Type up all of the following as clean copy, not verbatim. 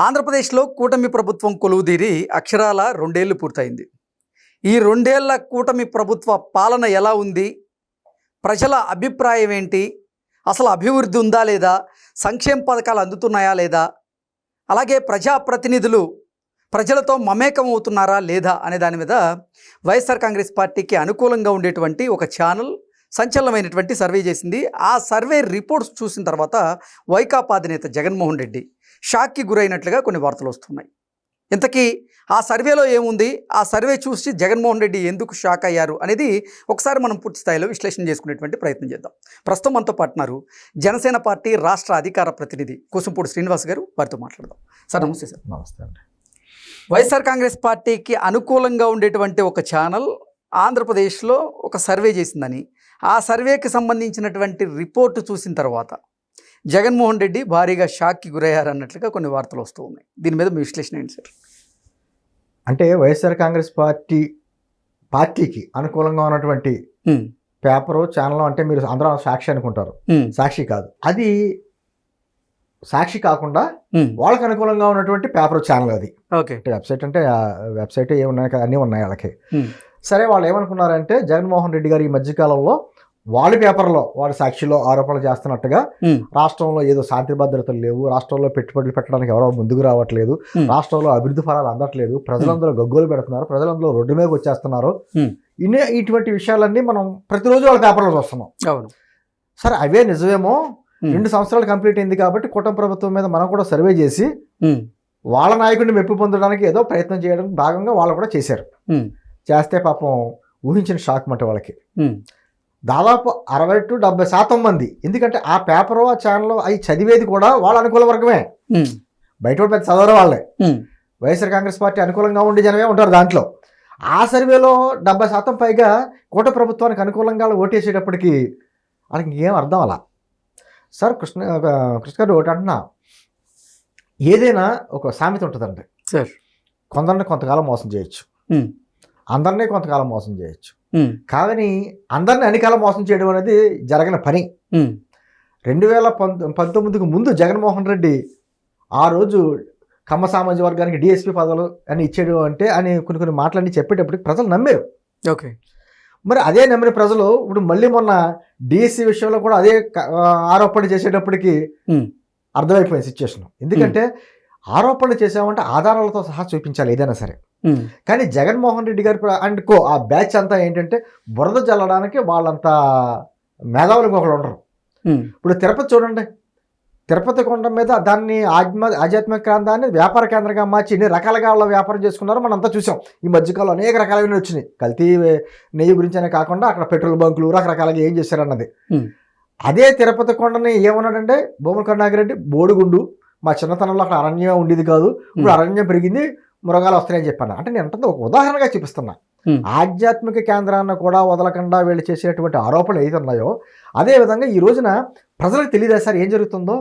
ఆంధ్రప్రదేశ్లో కూటమి ప్రభుత్వం కొలువుదీరి అక్షరాల 2 ఏళ్లు పూర్తయింది. ఈ 2 ఏళ్ల కూటమి ప్రభుత్వ పాలన ఎలా ఉంది? ప్రజల అభిప్రాయం ఏంటి? అసలు అభివృద్ధి ఉందా లేదా? సంక్షేమ పథకాలు అందుతున్నాయా లేదా? అలాగే ప్రజాప్రతినిధులు ప్రజలతో మమేకం అవుతున్నారా లేదా అనే దాని మీద వైఎస్ఆర్ కాంగ్రెస్ పార్టీకి అనుకూలంగా ఉండేటువంటి ఒక ఛానల్ సంచలనమైనటువంటి సర్వే చేసింది. ఆ సర్వే రిపోర్ట్స్ చూసిన తర్వాత వైకాపా అధినేత జగన్మోహన్ రెడ్డి షాక్కి గురైనట్లుగా కొన్ని వార్తలు వస్తున్నాయి. ఇంతకీ ఆ సర్వేలో ఏముంది? ఆ సర్వే చూసి జగన్మోహన్ రెడ్డి ఎందుకు షాక్ అయ్యారు అనేది ఒకసారి మనం పూర్తి స్థాయిలో విశ్లేషణ చేసుకునేటువంటి ప్రయత్నం చేద్దాం. ప్రస్తుతం మనతో పాటున్నారు జనసేన పార్టీ రాష్ట్ర అధికార ప్రతినిధి కుసుంపూడి శ్రీనివాస్ గారు. వారితో మాట్లాడదాం. సార్ నమస్తే. సార్ నమస్తే అండి. వైఎస్ఆర్ కాంగ్రెస్ పార్టీకి అనుకూలంగా ఉండేటువంటి ఒక ఛానల్ ఆంధ్రప్రదేశ్లో ఒక సర్వే చేసిందని, ఆ సర్వేకి సంబంధించినటువంటి రిపోర్టు చూసిన తర్వాత జగన్మోహన్ రెడ్డి భారీగా షాక్కి గురయ్యారన్నట్లుగా కొన్ని వార్తలు వస్తూ ఉన్నాయి. దీని మీద మీ విశ్లేషణ ఏంటి సార్? అంటే వైఎస్ఆర్ కాంగ్రెస్ పార్టీకి అనుకూలంగా ఉన్నటువంటి పేపరు ఛానల్ అంటే మీరు అందరూ సాక్షి అనుకుంటారు. సాక్షి కాదు, అది సాక్షి కాకుండా వాళ్ళకి అనుకూలంగా ఉన్నటువంటి పేపర్ ఛానల్ అది. ఓకే, వెబ్సైట్ అంటే వెబ్సైట్ ఏమున్నాయి కదా, అన్నీ ఉన్నాయి వాళ్ళకి. సరే, వాళ్ళు ఏమనుకున్నారంటే జగన్మోహన్ రెడ్డి గారు ఈ మధ్యకాలంలో వాళ్ళ పేపర్లో, వాళ్ళ సాక్షిలో ఆరోపణలు చేస్తున్నట్టుగా రాష్ట్రంలో ఏదో శాంతి భద్రతలు లేవు, రాష్ట్రంలో పెట్టుబడులు పెట్టడానికి ఎవరో ముందుకు రావట్లేదు, రాష్ట్రంలో అభివృద్ధి ఫలాలు అందట్లేదు, ప్రజలందరూ గగ్గోలు పెడుతున్నారు, ప్రజలందరూ రోడ్డు మీద వచ్చేస్తున్నారు, ఇటువంటి విషయాలన్నీ మనం ప్రతిరోజు వాళ్ళ పేపర్లో చూస్తున్నాం. అవును. సరే, అవే నిజమేమో, 2 సంవత్సరాలు కంప్లీట్ అయింది కాబట్టి కూటమి ప్రభుత్వం మీద మనం కూడా సర్వే చేసి వాళ్ళ నాయకుడిని మెప్పు పొందడానికి ఏదో ప్రయత్నం చేయడం భాగంగా వాళ్ళు కూడా చేశారు. చేస్తే పాపం ఊహించిన షాక్ మాట వాళ్ళకి. దాదాపు 60 to 70% మంది, ఎందుకంటే ఆ పేపరు ఆ ఛానల్ అవి చదివేది కూడా వాళ్ళ అనుకూల వర్గమే, బయట పెద్ద చదవరు వాళ్ళే. వైఎస్ఆర్ కాంగ్రెస్ పార్టీ అనుకూలంగా ఉండే జనమే ఉంటారు దాంట్లో. ఆ సర్వేలో 70% పైగా కూటమి ప్రభుత్వానికి అనుకూలంగా ఓటేసేటప్పటికి వాళ్ళకి ఇంకేం అర్థం అలా. సార్ కృష్ణ గారు ఒకటి అంటున్నా, ఏదైనా ఒక సామెత ఉంటుందండి సార్, కొందరిని కొంతకాలం మోసం చేయొచ్చు, అందరినీ కొంతకాలం మోసం చేయొచ్చు, కానీ అందరినీ అన్నికాలం మోసం చేయడం అనేది జరగని పని. 2019కు ముందు జగన్మోహన్ రెడ్డి ఆ రోజు కమ్మ సామాజిక వర్గానికి డిఎస్పీ పదవులు అని ఇచ్చాడు అంటే అని కొన్ని మాటలన్నీ చెప్పేటప్పటికి ప్రజలు నమ్మారు. ఓకే, మరి అదే నమ్మిన ప్రజలు ఇప్పుడు మళ్ళీ మొన్న డిఎస్సీ విషయంలో కూడా అదే ఆరోపణ చేసేటప్పటికి అర్థమైపోయింది సిచ్యువేషన్. ఎందుకంటే ఆరోపణలు చేసామంటే ఆధారాలతో సహా చూపించాలి ఏదైనా సరే. కానీ జగన్మోహన్ రెడ్డి గారు అండ్ ఆ బ్యాచ్ అంతా ఏంటంటే బురద జల్లడానికి వాళ్ళంతా మేధావులు ఒకళ్ళు ఉండరు. ఇప్పుడు తిరుపతి చూడండి, తిరుపతి కొండ మీద దాన్ని ఆధ్యాత్మిక కేంద్రాన్ని వ్యాపార కేంద్రంగా మార్చి ఎన్ని రకాలుగా వాళ్ళ వ్యాపారం చేసుకున్నారో మనం అంతా చూసాం. ఈ మధ్యకాలంలో అనేక రకాలైన వచ్చినాయి. కల్తీ నెయ్యి గురించి అనే కాకుండా అక్కడ పెట్రోల్ బంకులు రకరకాలుగా ఏం చేశారన్నది. అదే తిరుపతి కొండని ఏమన్నాడంటే భూముల కరుణాకరెడ్డి, బోడిగుండు, మా చిన్నతనంలో అక్కడ అరణ్యం ఉండేది కాదు, ఇప్పుడు అరణ్యం పెరిగింది, మృగాలు వస్తాయని చెప్పాను. అంటే నేను అంటుంది ఒక ఉదాహరణగా చూపిస్తున్నా. ఆధ్యాత్మిక కేంద్రాన్ని కూడా వదలకుండా వీళ్ళు చేసేటువంటి ఆరోపణలు ఏదైతే ఉన్నాయో, అదేవిధంగా ఈ రోజున ప్రజలకు తెలియదా సార్ ఏం జరుగుతుందో?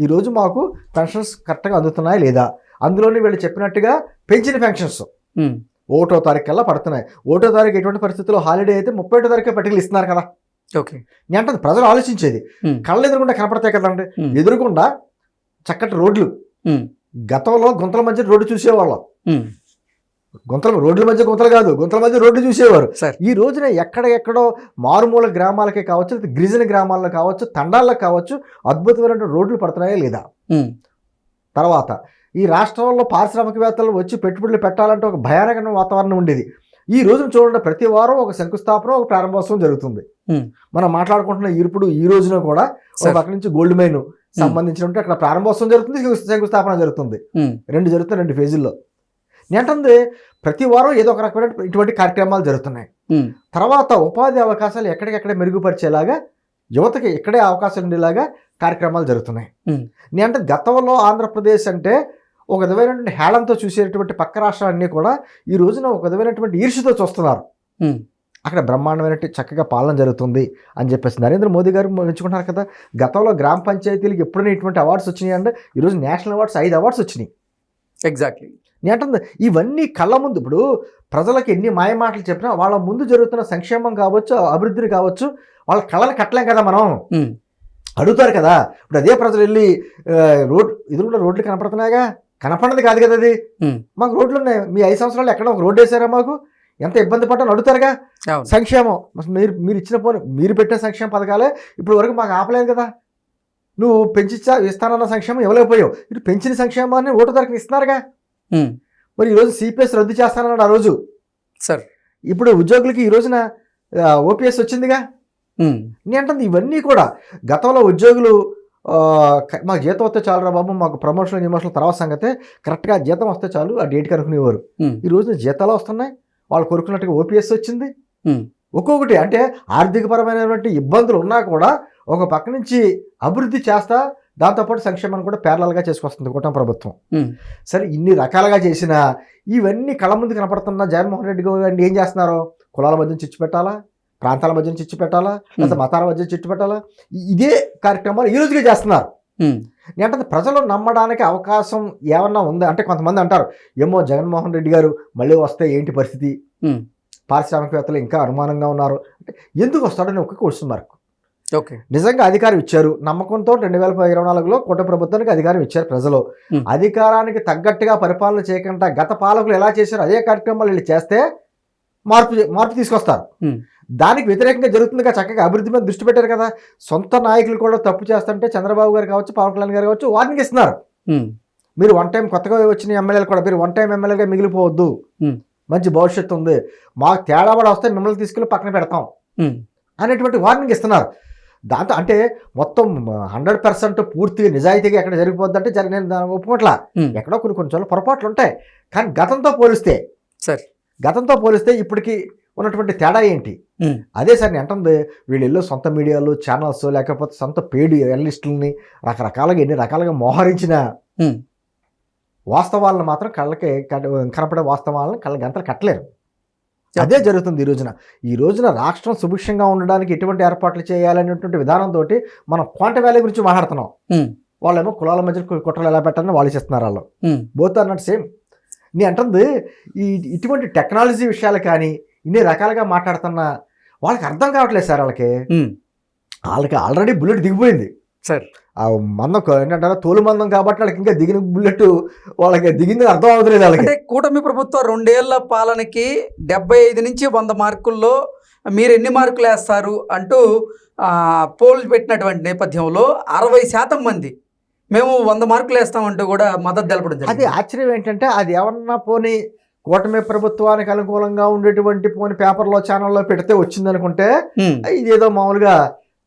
ఈ రోజు మాకు పెన్షన్స్ కరెక్ట్గా అందుతున్నాయా లేదా, అందులోని వీళ్ళు చెప్పినట్టుగా పెంచిన పెన్షన్స్ 1వ తారీఖు కల్లా పడుతున్నాయి. 1వ తారీఖు ఎటువంటి పరిస్థితుల్లో హాలిడే అయితే 31వ తారీఖే పట్టికలు ఇస్తున్నారు కదా. ఓకే, నేను అంటే ప్రజలు ఆలోచించేది కళ్ళ ఎదురుకుండా కనపడతాయి కదండి. ఎదురుకుండా చక్కటి రోడ్లు, గతంలో గుంతల మధ్య రోడ్డు చూసేవాళ్ళం, రోడ్ల మధ్య గుంతలు కాదు, గుంతల మధ్య రోడ్డు చూసేవారు. ఈ రోజున ఎక్కడెక్కడో మారుమూల గ్రామాలకే కావచ్చు, గిరిజన గ్రామాల్లో కావచ్చు, తండాలకు కావచ్చు, అద్భుతమైన రోడ్లు పడుతున్నాయా లేదా. తర్వాత ఈ రాష్ట్రంలో పారిశ్రామికవేత్తలు వచ్చి పెట్టుబడులు పెట్టాలంటే ఒక భయానకమైన వాతావరణం ఉండేది. ఈ రోజున చూడండి, ప్రతి వారం ఒక శంకుస్థాపన, ఒక ప్రారంభోత్సవం జరుగుతుంది. మనం మాట్లాడుకుంటున్న ఇప్పుడు ఈ రోజున కూడా ఒక పక్క నుంచి గోల్డ్ మైన్ సంబంధించినట్టు అక్కడ ప్రారంభోత్సవం జరుగుతుంది, శంకుస్థాపన జరుగుతుంది. 2 జరుగుతాయి, 2 ఫేజుల్లో. నేంటుంది ప్రతి వారం ఏదో ఒక రకమైన ఇటువంటి కార్యక్రమాలు జరుగుతున్నాయి. తర్వాత ఉపాధి అవకాశాలు ఎక్కడికెక్కడ మెరుగుపరిచేలాగా, యువతకి ఎక్కడే అవకాశాలు ఉండేలాగా కార్యక్రమాలు జరుగుతున్నాయి. నేనంటే గతంలో ఆంధ్రప్రదేశ్ అంటే ఒక విధమైనటువంటి హేళంతో చూసేటువంటి పక్క రాష్ట్రాలన్నీ కూడా ఈ రోజున ఒక విధమైనటువంటి ఈర్ష్యతో చూస్తున్నారు. అక్కడ బ్రహ్మాండమైనటువంటి చక్కగా పాలన జరుగుతుంది అని చెప్పేసి నరేంద్ర మోదీ గారు మెచ్చుకుంటున్నారు కదా. గతంలో గ్రామ పంచాయతీలకు ఎప్పుడైనా ఇటువంటి అవార్డ్స్ వచ్చినాయి అంటే ఈరోజు నేషనల్ అవార్డ్స్ 5 అవార్డ్స్ వచ్చినాయి. ఎగ్జాక్ట్లీ. నేనంటుంది ఇవన్నీ కళ్ళ ముందు, ఇప్పుడు ప్రజలకు ఎన్ని మాయ మాటలు చెప్పినా వాళ్ళ ముందు జరుగుతున్న సంక్షేమం కావచ్చు, అభివృద్ధిని కావచ్చు, వాళ్ళ కళ్ళని కట్టలేం కదా మనం. అడుగుతారు కదా. ఇప్పుడు అదే ప్రజలు వెళ్ళి రోడ్లు కనపడుతున్నాయిగా, కనపడదు కాదు కదా అది. ఉమ్, మాకు రోడ్లు ఉన్నాయి, మీ 5 సంవత్సరాలు ఎక్కడ ఒక రోడ్డు వేసారా మాకు, ఎంత ఇబ్బంది పడ్డాను అడుగుతారుగా. అవును. సంక్షేమం అసలు మీరు ఇచ్చిన పోనీ మీరు పెట్టిన సంక్షేమ పథకాలే ఇప్పుడు వరకు మాకు ఆపలేదు కదా. నువ్వు ఇస్తానన్న సంక్షేమం ఇవ్వలేకపోయావు, ఇటు పెంచిన సంక్షేమాన్ని ఓటు ధరకు ఇస్తున్నారుగా. ఉమ్, మరి ఈరోజు సిపిఎస్ రద్దు చేస్తానన్నాడు ఆ రోజు. సార్. ఇప్పుడు ఉద్యోగులకి ఈ రోజున ఓపీఎస్ వచ్చిందిగా. ఉమ్, నేను అంటుంది ఇవన్నీ కూడా గతంలో ఉద్యోగులు మాకు జీతం వస్తే చాలు రా బాబు, మాకు ప్రమోషన్ తర్వాత సంగతే, కరెక్ట్గా జీతం వస్తే చాలు ఆ డేట్కి అనుకునేవారు. ఉమ్, ఈ రోజున జీతాలు వస్తున్నాయి, వాళ్ళు కోరుకున్నట్టుగా ఓపీఎస్ వచ్చింది. ఉమ్, ఒక్కొక్కటి అంటే ఆర్థికపరమైనటువంటి ఇబ్బందులు ఉన్నా కూడా ఒక పక్క నుంచి అభివృద్ధి చేస్తా, దాంతోపాటు సంక్షేమాన్ని కూడా ప్యారలల్గా చేసుకొస్తుంది కూటమి ప్రభుత్వం. ఉమ్, సరే ఇన్ని రకాలుగా చేసినా ఇవన్నీ కళ్ళ ముందు కనపడుతున్న జగన్మోహన్ రెడ్డి గారు ఏం చేస్తున్నారు? కులాల మధ్య చిచ్చు పెట్టాలా, ప్రాంతాల మధ్య చిచ్చు పెట్టాలా, లేదా మతాల మధ్య చిచ్చు పెట్టాలా, ఇదే కార్యక్రమాలు ఈ రోజుగా చేస్తున్నారు. ఉమ్, ఏంటంటే ప్రజలు నమ్మడానికి అవకాశం ఏమన్నా ఉందా అంటే, కొంతమంది అంటారు ఏమో జగన్మోహన్ రెడ్డి గారు మళ్ళీ వస్తే ఏంటి పరిస్థితి, ఉమ్, పారిశ్రామికవేత్తలు ఇంకా అనుమానంగా ఉన్నారు అంటే, ఎందుకు వస్తాడని ఒక క్వశ్చన్ మార్క్. ఓకే. నిజంగా అధికారం ఇచ్చారు, నమ్మకంతో 2024లో కూటమి ప్రభుత్వానికి అధికారం ఇచ్చారు ప్రజలు. అధికారానికి తగ్గట్టుగా పరిపాలన చేయకుండా గత పాలకులు ఎలా చేశారో అదే కార్యక్రమాలు వీళ్ళు చేస్తే మార్పు తీసుకొస్తారు. దానికి వ్యతిరేకంగా జరుగుతుందిగా. చక్కగా అభివృద్ధి మీద దృష్టి పెట్టారు కదా. సొంత నాయకులు కూడా తప్పు చేస్తుంటే చంద్రబాబు గారు కావచ్చు, పవన్ కళ్యాణ్ గారు కావచ్చు వార్నింగ్ ఇస్తున్నారు. మీరు వన్ టైం కొత్తగా వచ్చిన ఎమ్మెల్యేలు కూడా మీరు వన్ టైం ఎమ్మెల్యేగా మిగిలిపోవద్దు, మంచి భవిష్యత్తు ఉంది, మాకు తేడా కూడా వస్తే మిమ్మల్ని తీసుకెళ్ళి పక్కన పెడతాం అనేటువంటి వార్నింగ్ ఇస్తున్నారు. దాంతో అంటే మొత్తం 100% పూర్తిగా నిజాయితీగా ఎక్కడ జరిగిపోద్ది అంటే నేను దాన్ని ఒప్పుకోట్లా. ఎక్కడో కొన్ని చోట్ల పొరపాట్లు ఉంటాయి. కానీ గతంతో పోలిస్తే ఇప్పటికి ఉన్నటువంటి తేడా ఏంటి? అదే సార్ నేను అంటుంది, వీళ్ళు సొంత మీడియాలు ఛానల్స్ లేకపోతే సొంత పెయిడ్ జర్నలిస్టులని రకరకాలుగా ఎన్ని రకాలుగా మోహరించిన వాస్తవాలను మాత్రం కళ్ళకి కనపడే వాస్తవాలను కళ్ళ గంటలు కట్టలేరు. అదే జరుగుతుంది ఈ రోజున రాష్ట్రం సుభిక్షంగా ఉండడానికి ఎటువంటి ఏర్పాట్లు చేయాలనేటువంటి విధానంతో మనం క్వాంటమ్ వ్యాలీ గురించి మాట్లాడుతున్నాం. వాళ్ళేమో కులాల మధ్య కుట్రలు ఎలా పెట్టాలని వాళ్ళు చేస్తున్నారు. వాళ్ళు బోత్ ఆర్ నాట్ సేమ్. నేను అంటుంది ఇటువంటి టెక్నాలజీ విషయాలు కానీ ఇన్ని రకాలుగా మాట్లాడుతున్నా వాళ్ళకి అర్థం కావట్లేదు సార్. వాళ్ళకి ఆల్రెడీ బుల్లెట్ దిగిపోయింది సార్. ఆ మందం ఏంటంటారా తోలు మందం కాబట్టి వాళ్ళకి ఇంకా దిగిన బుల్లెట్ వాళ్ళకి దిగింది అర్థం అవుతుంది వాళ్ళకి. కూటమి ప్రభుత్వం 2 ఏళ్ల పాలనకి 75 నుంచి 100 మార్కుల్లో మీరు ఎన్ని మార్కులు వేస్తారు అంటూ పోల్ పెట్టినటువంటి నేపథ్యంలో 60% మంది మేము 100 మార్కులు వేస్తామంటూ కూడా మద్దతు తెలపడం జరిగింది. అది ఆశ్చర్యం ఏంటంటే, అది ఏమన్నా పోనీ కూటమి ప్రభుత్వానికి అనుకూలంగా ఉండేటువంటి పోనీ పేపర్లో ఛానల్లో పెడితే వచ్చింది అనుకుంటే ఇదేదో మామూలుగా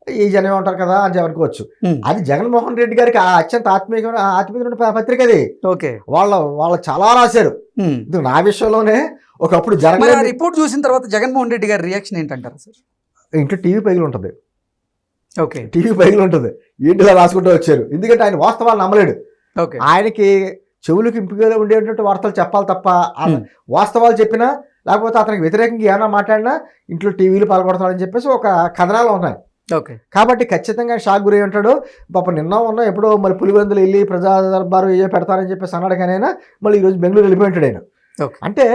ఈ జనం ఉంటారు కదా అని అనుకోవచ్చు. అది జగన్మోహన్ రెడ్డి గారికి అత్యంత ఆత్మీయమైన పత్రిక అది. ఓకే. వాళ్ళు చాలా రాశారు. నా విషయంలోనే ఒకప్పుడు జరగలేదు. రిపోర్ట్ చూసిన తర్వాత జగన్మోహన్ రెడ్డి గారి రియాక్షన్ ఏంటంటారు సార్? ఇంట్లో టీవీ పైలు ఉంటుంది. ఓకే. టీవీ పైలు ఉంటుంది, ఇంటిలో రాసుకుంటూ వచ్చారు. ఎందుకంటే ఆయన వాస్తవాలు నమ్మలేడు. ఆయనకి చెవులకు ఇంపుగా ఉండేటువంటి వార్తలు చెప్పాలి తప్ప వాస్తవాలు చెప్పినా లేకపోతే అతనికి వ్యతిరేకంగా ఏమైనా మాట్లాడినా ఇంట్లో టీవీలు పాల్గొడతాడని చెప్పేసి ఒక కథనాలు ఉన్నాయి. కాబట్టి ఖచ్చితంగా షాక్ గురి ఉంటాడు. పాప నిన్న ఎప్పుడో మరి పులివెందులు వెళ్ళి ప్రజా దర్బారు ఏదో పెడతారని చెప్పేసి అన్నాడు. కానీ అయినా మళ్ళీ ఈరోజు బెంగళూరు వెళ్ళిపోయి ఉంటాడు ఆయన. అంటే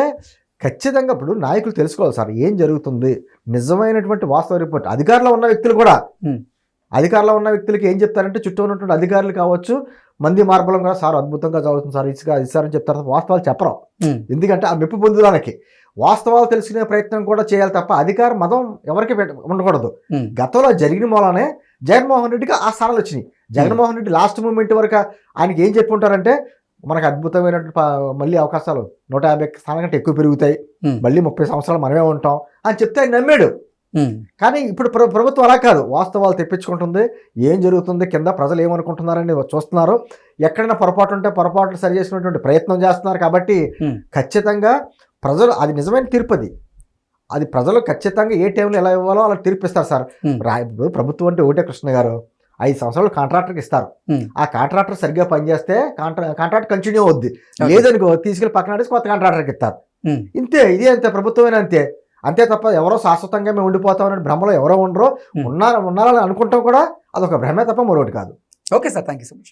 ఖచ్చితంగా ఇప్పుడు నాయకులు తెలుసుకోవాలి సార్ ఏం జరుగుతుంది, నిజమైనటువంటి వాస్తవ రిపోర్ట్. అధికారంలో ఉన్న వ్యక్తులకి ఏం చెప్తారంటే చుట్టూ ఉన్నటువంటి అధికారులు కావచ్చు, మంది మార్బలం కూడా సార్ అద్భుతంగా చదువుతుంది సార్ ఇస్తారని చెప్తారు. వాస్తవాలు చెప్పరు. ఎందుకంటే ఆ మెప్పు పొందడానికి వాస్తవాలు తెలుసుకునే ప్రయత్నం కూడా చేయాలి తప్ప అధికార మదం ఎవరికి ఉండకూడదు. గతంలో జరిగిన మూలనే జగన్మోహన్ రెడ్డికి ఆ స్థానాలు వచ్చినాయి. జగన్మోహన్ రెడ్డి లాస్ట్ మూమెంట్ వరకు ఆయనకి ఏం చెప్పి ఉంటారంటే, మనకు అద్భుతమైనటువంటి మళ్ళీ అవకాశాలు 150 స్థానాల కంటే ఎక్కువ పెరుగుతాయి, మళ్ళీ 30 సంవత్సరాలు మనమే ఉంటాం అని చెప్తే ఆయన నమ్మాడు. కానీ ఇప్పుడు ప్రభుత్వం అలా కాదు, వాస్తవాలు తెప్పించుకుంటుంది. ఏం జరుగుతుంది కింద, ప్రజలు ఏమనుకుంటున్నారని చూస్తున్నారు. ఎక్కడైనా పొరపాటు ఉంటే పొరపాట్లు సరి చేసుకునేటువంటి ప్రయత్నం చేస్తున్నారు. కాబట్టి ఖచ్చితంగా ప్రజలు అది నిజమైన తీర్పు. అది ప్రజలు ఖచ్చితంగా ఏ టైంలో ఎలా ఇవ్వాలో అలా తీర్పిస్తారు సార్. ప్రభుత్వం అంటే ఒకటే కృష్ణ గారు 5 సంవత్సరాలు కాంట్రాక్టర్కి ఇస్తారు. ఆ కాంట్రాక్టర్ సరిగ్గా పనిచేస్తే కాంట్రాక్ట్ కంటిన్యూ అవుద్ది. లేదనుకో తీసుకెళ్ళి పక్కన ఆడేసి కొత్త కాంట్రాక్టర్కి ఇస్తారు. ఇంతే, ఇదే అంతే, ప్రభుత్వమైన అంతే తప్ప ఎవరో శాశ్వతంగా మేము ఉండిపోతామని భ్రమలో ఎవరో ఉన్నారని అనుకుంటాం కూడా అదొక భ్రమే తప్ప మరొకటి కాదు. Okay sir, thank you so much.